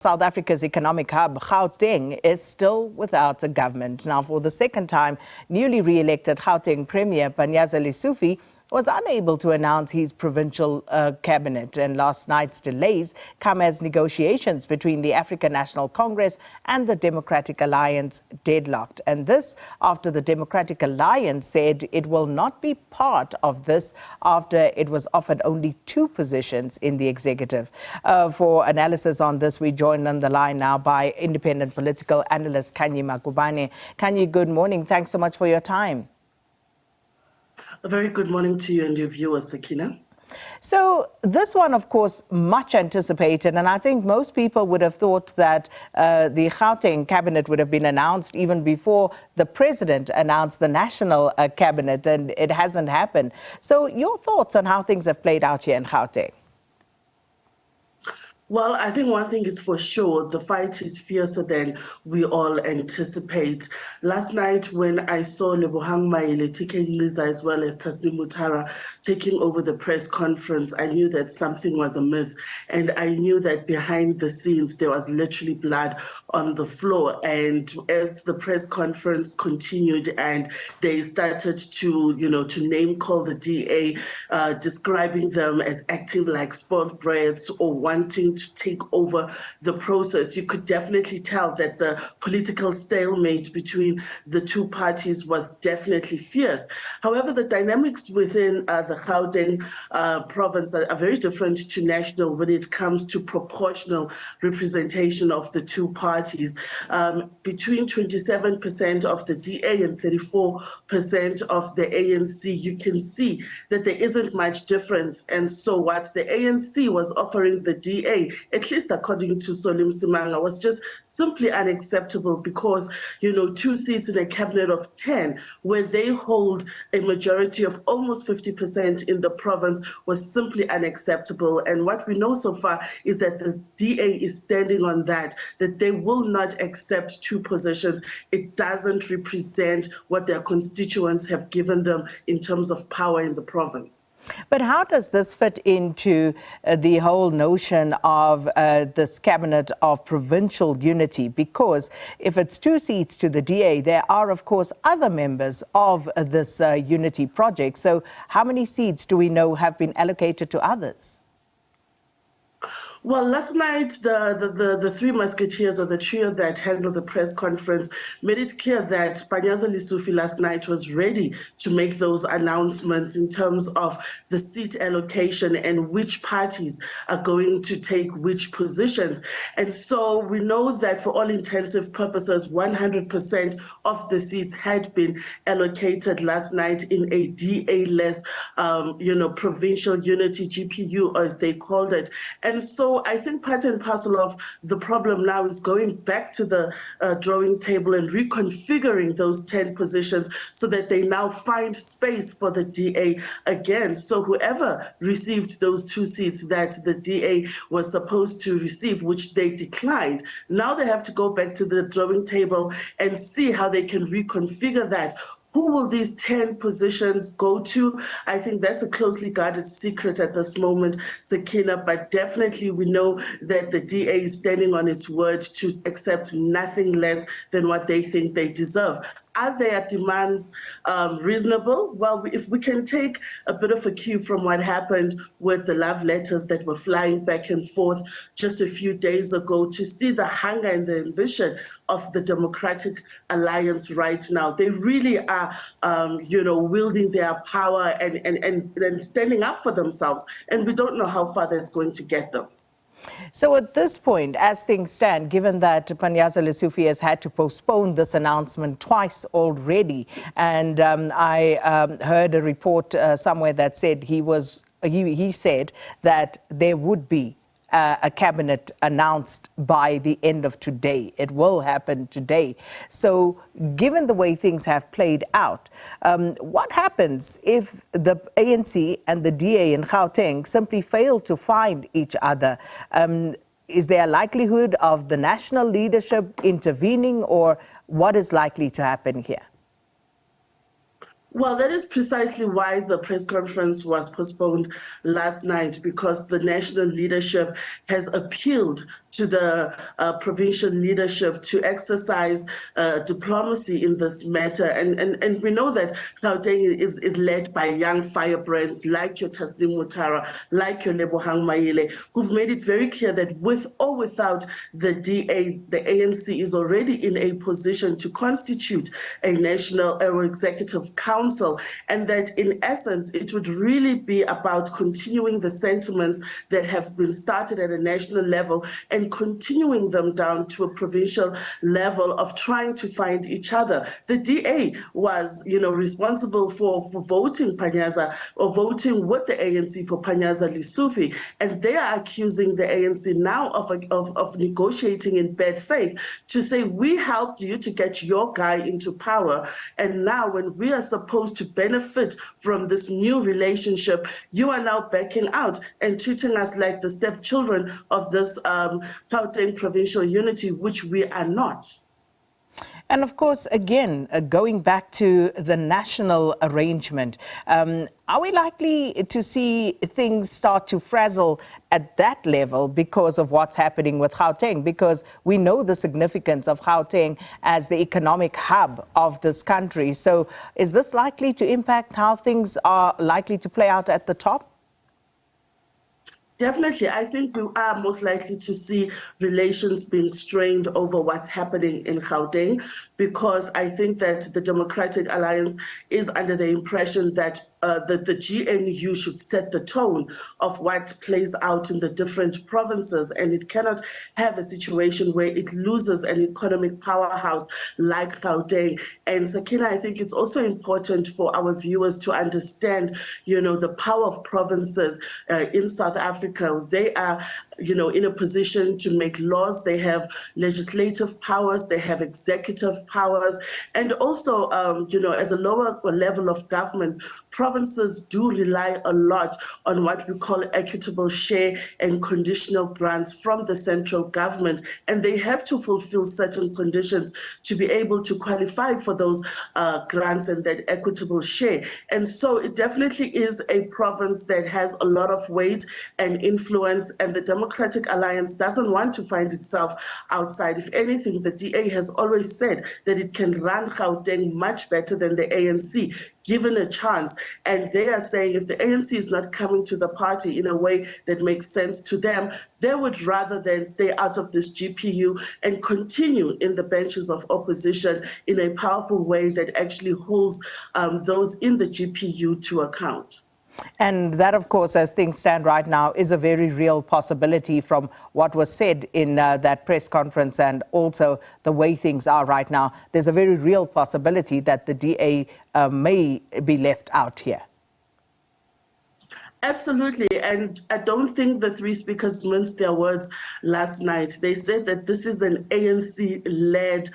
South Africa's economic hub, Gauteng, is still without a government. Now, for the second time, newly re-elected Gauteng Premier Panyaza Lesufi was unable to announce his provincial cabinet, and last night's delays come as negotiations between the African National Congress and the Democratic Alliance deadlocked. And this after the Democratic Alliance said it will not be part of this after it was offered only 2 positions in the executive. For analysis on this, we joined on the line now by independent political analyst Khanyi Magubane. Khanyi, good morning. Thanks so much for your time. A very good morning to you and your viewers, Sakina. So this one, of course, much anticipated, and I think most people would have thought that the Gauteng cabinet would have been announced even before the president announced the national cabinet, and it hasn't happened. So your thoughts on how things have played out here in Gauteng? Well, I think one thing is for sure, the fight is fiercer than we all anticipate. Last night when I saw Lebohang Maile, TK Liza, as well as Tasneem Mutara taking over the press conference, I knew that something was amiss. And I knew that behind the scenes, there was literally blood on the floor. And as the press conference continued and they started to, to name call the DA, describing them as acting like spoiled brats or wanting to take over the process, you could definitely tell that the political stalemate between the two parties was definitely fierce. However, the dynamics within the Gauteng province are very different to national when it comes to proportional representation of the two parties. Between 27% of the DA and 34% of the ANC, you can see that there isn't much difference. And so what the ANC was offering the DA, at least according to Solim Simanga, was just simply unacceptable because, 2 seats in a cabinet of 10, where they hold a majority of almost 50% in the province, was simply unacceptable. And what we know so far is that the DA is standing on that they will not accept 2 positions. It doesn't represent what their constituents have given them in terms of power in the province. But how does this fit into the whole notion of this cabinet of provincial unity? Because if it's 2 seats to the DA, there are, of course, other members of this unity project. So how many seats do we know have been allocated to others? Well, last night, the 3 musketeers, or the trio that handled the press conference, made it clear that Panyaza Lesufi last night was ready to make those announcements in terms of the seat allocation and which parties are going to take which positions. And so we know that for all intensive purposes, 100% of the seats had been allocated last night in a DA-less, provincial unity, GPU, as they called it. And so I think part and parcel of the problem now is going back to the drawing table and reconfiguring those 10 positions so that they now find space for the DA again. So whoever received those 2 seats that the DA was supposed to receive, which they declined, now they have to go back to the drawing table and see how they can reconfigure that. Who will these 10 positions go to? I think that's a closely guarded secret at this moment, Sakina, but definitely we know that the DA is standing on its word to accept nothing less than what they think they deserve. Are their demands reasonable? Well, if we can take a bit of a cue from what happened with the love letters that were flying back and forth just a few days ago, to see the hunger and the ambition of the Democratic Alliance right now. They really are, wielding their power and standing up for themselves. And we don't know how far that's going to get them. So at this point, as things stand, given that Panyaza Lesufi has had to postpone this announcement twice already, and I heard a report somewhere that said he said that there would be a cabinet announced by the end of today. It will happen today. So given the way things have played out, what happens if the ANC and the DA in Gauteng simply fail to find each other? Is there a likelihood of the national leadership intervening, or what is likely to happen here? Well, that is precisely why the press conference was postponed last night, because the national leadership has appealed to the provincial leadership to exercise diplomacy in this matter. And we know that Gauteng is led by young firebrands like your Tasnim Mutara, like your Lebohang Maile, who've made it very clear that with or without the DA, the ANC is already in a position to constitute a national or executive council, and that in essence it would really be about continuing the sentiments that have been started at a national level and continuing them down to a provincial level of trying to find each other. The DA was, responsible for voting Panyaza, or voting with the ANC for Panyaza Lesufi, and they are accusing the ANC now of negotiating in bad faith to say, we helped you to get your guy into power, and now when we are supposed to benefit from this new relationship, you are now backing out and treating us like the stepchildren of this Gauteng provincial unity, which we are not. And of course, again, going back to the national arrangement, are we likely to see things start to frazzle at that level because of what's happening with Gauteng? Because we know the significance of Gauteng as the economic hub of this country. So is this likely to impact how things are likely to play out at the top? Definitely. I think we are most likely to see relations being strained over what's happening in Gauteng, because I think that the Democratic Alliance is under the impression that the GNU should set the tone of what plays out in the different provinces, and it cannot have a situation where it loses an economic powerhouse like Gauteng. And Sakina, I think it's also important for our viewers to understand, the power of provinces in South Africa. They are, in a position to make laws. They have legislative powers, they have executive powers, and also, as a lower level of government, provinces do rely a lot on what we call equitable share and conditional grants from the central government, and they have to fulfill certain conditions to be able to qualify for those grants and that equitable share. And so it definitely is a province that has a lot of weight and influence, and the Democratic Alliance doesn't want to find itself outside. If anything, the DA has always said that it can run Gauteng much better than the ANC, given a chance. And they are saying if the ANC is not coming to the party in a way that makes sense to them, they would rather than stay out of this GPU and continue in the benches of opposition in a powerful way that actually holds those in the GPU to account. And that, of course, as things stand right now, is a very real possibility from what was said in that press conference, and also the way things are right now. There's a very real possibility that the DA may be left out here. Absolutely, and I don't think the three speakers minced their words last night. They said that this is an ANC-led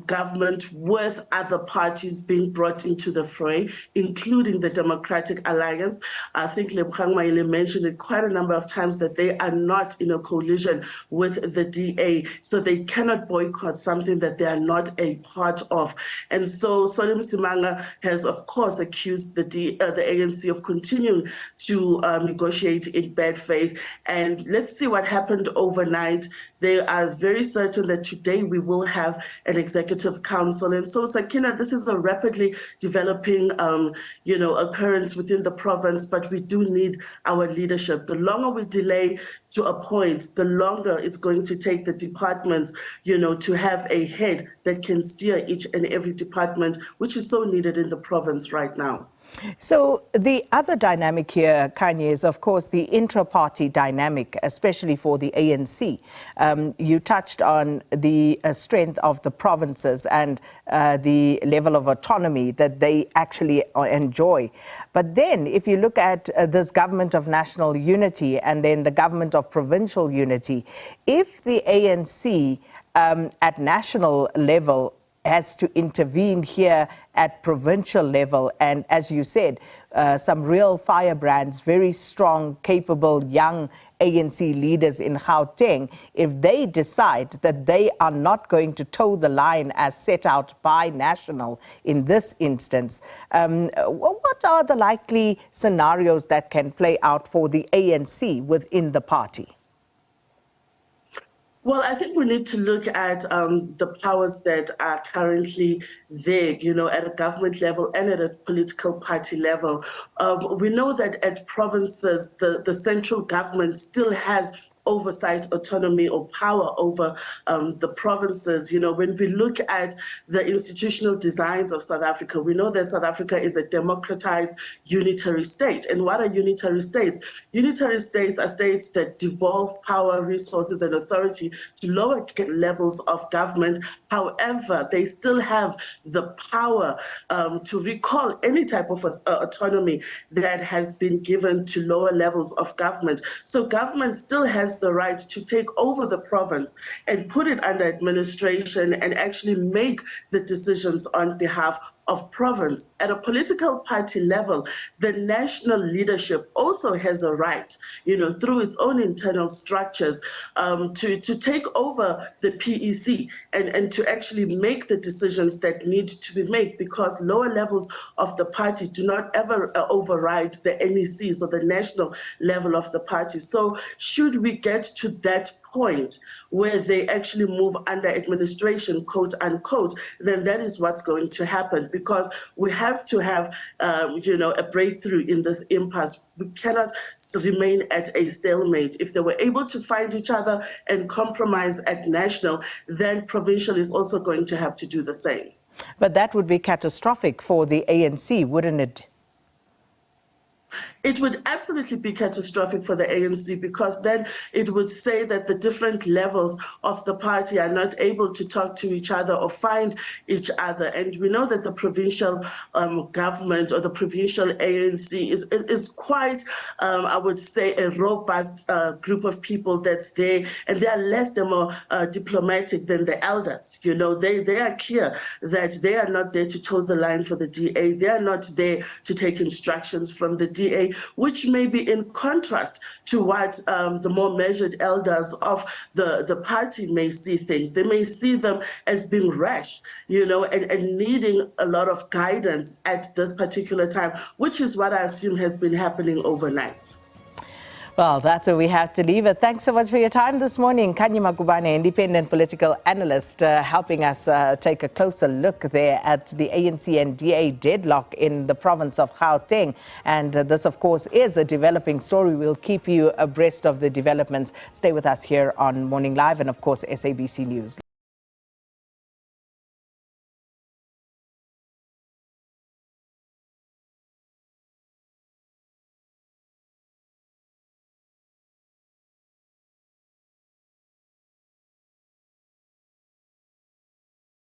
government with other parties being brought into the fray, including the Democratic Alliance. I think Lebohang Maile mentioned it quite a number of times that they are not in a coalition with the DA, so they cannot boycott something that they are not a part of. And so Solim Simanga has, of course, accused the ANC of continuing to negotiate in bad faith. And let's see what happened overnight. They are very certain that today we will have an executive council. And so, Sakina, this is a rapidly developing, occurrence within the province, but we do need our leadership. The longer we delay to appoint, the longer it's going to take the departments, to have a head that can steer each and every department, which is so needed in the province right now. So the other dynamic here, Khanyi, is of course the intra-party dynamic, especially for the ANC. You touched on the strength of the provinces and the level of autonomy that they actually enjoy. But then if you look at this government of national unity and then the government of provincial unity, if the ANC at national level has to intervene here at provincial level, and as you said, some real firebrands, very strong, capable, young ANC leaders in Gauteng if they decide that they are not going to toe the line as set out by National in this instance. What are the likely scenarios that can play out for the ANC within the party? Well, I think we need to look at the powers that are currently there, at a government level and at a political party level. We know that at provinces, the central government still has oversight, autonomy, or power over the provinces. When we look at the institutional designs of South Africa, we know that South Africa is a democratized unitary state. And what are unitary states? Unitary states are states that devolve power, resources, and authority to lower levels of government. However, they still have the power to recall any type of autonomy that has been given to lower levels of government. So government still has the right to take over the province and put it under administration and actually make the decisions on behalf of province. At a political party level, the national leadership also has a right, through its own internal structures, to take over the PEC and to actually make the decisions that need to be made, because lower levels of the party do not ever override the NECs or the national level of the party. So should we get to that point where they actually move under administration, quote unquote, then that is what's going to happen, because we have to have, a breakthrough in this impasse. We cannot remain at a stalemate. If they were able to find each other and compromise at national, then provincial is also going to have to do the same. But that would be catastrophic for the ANC, wouldn't it? It would absolutely be catastrophic for the ANC, because then it would say that the different levels of the party are not able to talk to each other or find each other. And we know that the provincial government or the provincial ANC is quite, I would say, a robust group of people that's there, and they are less diplomatic than the elders. They are clear that they are not there to toe the line for the DA. They are not there to take instructions from the DA, which may be in contrast to what the more measured elders of the party may see things. They may see them as being rash, and needing a lot of guidance at this particular time, which is what I assume has been happening overnight. Well, that's where we have to leave it. Thanks so much for your time this morning. Khanyi Magubane, independent political analyst, helping us take a closer look there at the ANC and DA deadlock in the province of Gauteng. And this, of course, is a developing story. We'll keep you abreast of the developments. Stay with us here on Morning Live and, of course, SABC News.